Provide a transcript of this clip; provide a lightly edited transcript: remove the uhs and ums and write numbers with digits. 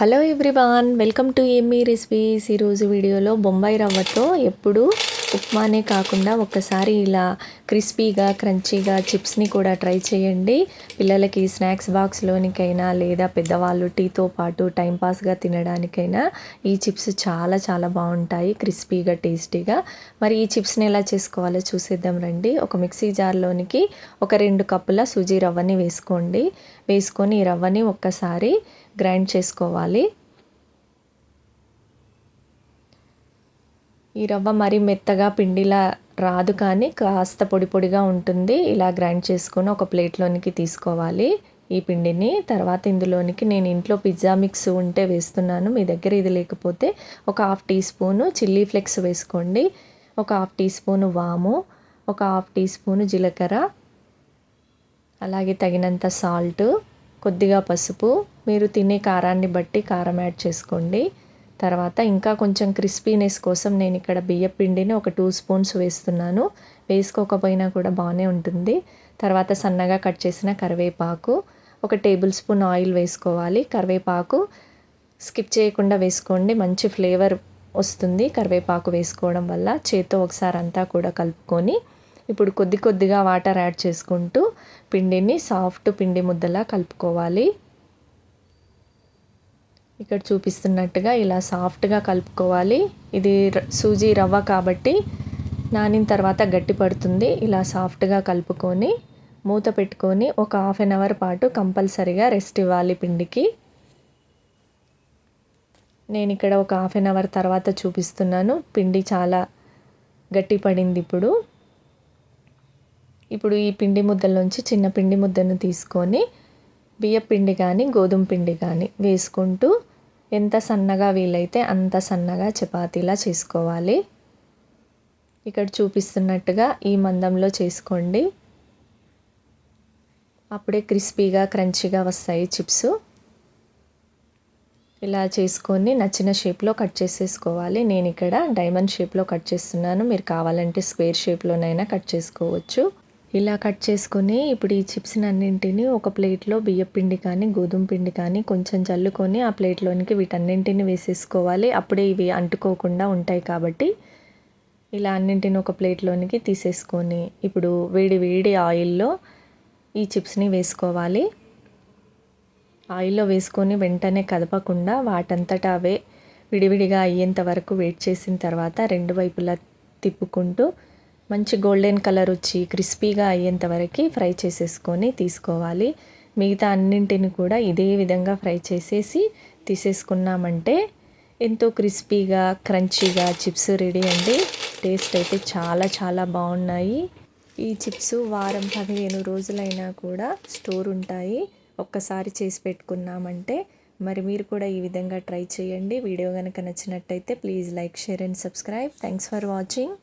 Hello everyone, welcome to Emmy recipes. ఈరోజు వీడియోలో బొంబాయి రవ్వతో ఎప్పుడు ఉప్మానే కాకుండా ఒక్కసారి ఇలా క్రిస్పీగా క్రంచీగా చిప్స్ని కూడా ట్రై చేయండి. పిల్లలకి స్నాక్స్ బాక్స్లోనికైనా లేదా పెద్దవాళ్ళు టీతో పాటు టైంపాస్గా తినడానికైనా ఈ చిప్స్ చాలా చాలా బాగుంటాయి, క్రిస్పీగా టేస్టీగా. మరి ఈ చిప్స్ని ఎలా చేసుకోవాలో చూసేద్దాం రండి. ఒక మిక్సీ జార్లోనికి ఒక 2 కప్పుల సూజీ రవ్వని వేసుకొని ఈ రవ్వని ఒక్కసారి గ్రైండ్ చేసుకోవాలి. ఈ రవ్వ మరి మెత్తగా పిండిలా రాదు, కానీ కాస్త పొడి పొడిగా ఉంటుంది. ఇలా గ్రైండ్ చేసుకొని ఒక ప్లేట్లోనికి తీసుకోవాలి ఈ పిండిని. తర్వాత ఇందులోనికి నేను ఇంట్లో పిజ్జా మిక్స్ ఉంటే వేస్తున్నాను. మీ దగ్గర ఇది లేకపోతే ఒక 1/2 టీ స్పూను చిల్లీ ఫ్లేక్స్ వేసుకోండి, ఒక 1/2 టీ స్పూను వాము, ఒక 1/2 టీ స్పూను జీలకర్ర, అలాగే తగినంత సాల్ట్, కొద్దిగా పసుపు, మీరు తినే కారాన్ని బట్టి కారం యాడ్ చేసుకోండి. తర్వాత ఇంకా కొంచెం క్రిస్పీనెస్ కోసం నేను ఇక్కడ బియ్యం పిండిని ఒక 2 స్పూన్స్ వేస్తున్నాను. వేసుకోకపోయినా కూడా బాగానే ఉంటుంది. తర్వాత సన్నగా కట్ చేసిన కరివేపాకు, ఒక టేబుల్ స్పూన్ ఆయిల్ వేసుకోవాలి. కరివేపాకు స్కిప్ చేయకుండా వేసుకోండి, మంచి ఫ్లేవర్ వస్తుంది కరివేపాకు వేసుకోవడం వల్ల. చేత్తో ఒకసారి అంతా కూడా కలుపుకొని ఇప్పుడు కొద్ది కొద్దిగా వాటర్ యాడ్ చేసుకుంటూ పిండిని సాఫ్ట్ పిండి ముద్దలా కలుపుకోవాలి. ఇక్కడ చూపిస్తున్నట్టుగా ఇలా సాఫ్ట్గా కలుపుకోవాలి. ఇది సూజీ రవ్వ కాబట్టి నానిన తర్వాత గట్టి పడుతుంది. ఇలా సాఫ్ట్గా కలుపుకొని మూత పెట్టుకొని ఒక 1/2 అవర్ పాటు కంపల్సరీగా రెస్ట్ ఇవ్వాలి పిండికి. నేను ఇక్కడ ఒక 1/2 అవర్ తర్వాత చూపిస్తున్నాను. పిండి చాలా గట్టి పడింది. ఇప్పుడు ఈ పిండి ముద్దలోంచి చిన్న పిండి ముద్దను తీసుకొని బియ్యం పిండి కానీ గోధుమ పిండి కానీ వేసుకుంటూ ఎంత సన్నగా వీలైతే అంత సన్నగా చపాతీలా చేసుకోవాలి. ఇక్కడ చూపిస్తున్నట్టుగా ఈ మందంలో చేసుకోండి, అప్పుడే క్రిస్పీగా క్రంచీగా వస్తాయి చిప్స్. ఇలా చేసుకొని నచ్చిన షేప్లో కట్ చేసేసుకోవాలి. నేను ఇక్కడ డైమండ్ షేప్లో కట్ చేస్తున్నాను, మీరు కావాలంటే స్క్వేర్ షేప్లోనైనా కట్ చేసుకోవచ్చు. ఇలా కట్ చేసుకొని ఇప్పుడు ఈ చిప్స్ని అన్నింటినీ ఒక ప్లేట్లో బియ్యం పిండి కానీ గోధుమ పిండి కానీ కొంచెం చల్లుకొని ఆ ప్లేట్లోనికి వీటన్నింటిని వేసేసుకోవాలి. అప్పుడే ఇవి అంటుకోకుండా ఉంటాయి కాబట్టి ఇలా అన్నింటిని ఒక ప్లేట్లోనికి తీసేసుకొని ఇప్పుడు వేడి వేడి ఆయిల్లో ఈ చిప్స్ని వేసుకోవాలి. ఆయిల్లో వేసుకొని వెంటనే కదపకుండా వాటంతటా అవే విడివిడిగా అయ్యేంత వరకు వెయిట్ చేసిన తర్వాత 2 వైపులా తిప్పుకుంటూ మంచి గోల్డెన్ కలర్ వచ్చి క్రిస్పీగా అయ్యేంత వరకు ఫ్రై చేసేసుకొని తీసుకోవాలి. మిగతా అన్నింటిని కూడా ఇదే విధంగా ఫ్రై చేసేసి తీసేసుకున్నామంటే ఎంతో క్రిస్పీగా క్రంచీగా చిప్స్ రెడీ అండి. టేస్ట్ అయితే చాలా చాలా బాగున్నాయి. ఈ చిప్స్ వారం 15 రోజులైనా కూడా స్టోర్ ఉంటాయి ఒక్కసారి చేసి పెట్టుకున్నామంటే. మరి మీరు కూడా ఈ విధంగా ట్రై చేయండి. వీడియో కనుక నచ్చినట్టయితే please like, share and subscribe. Thanks for watching.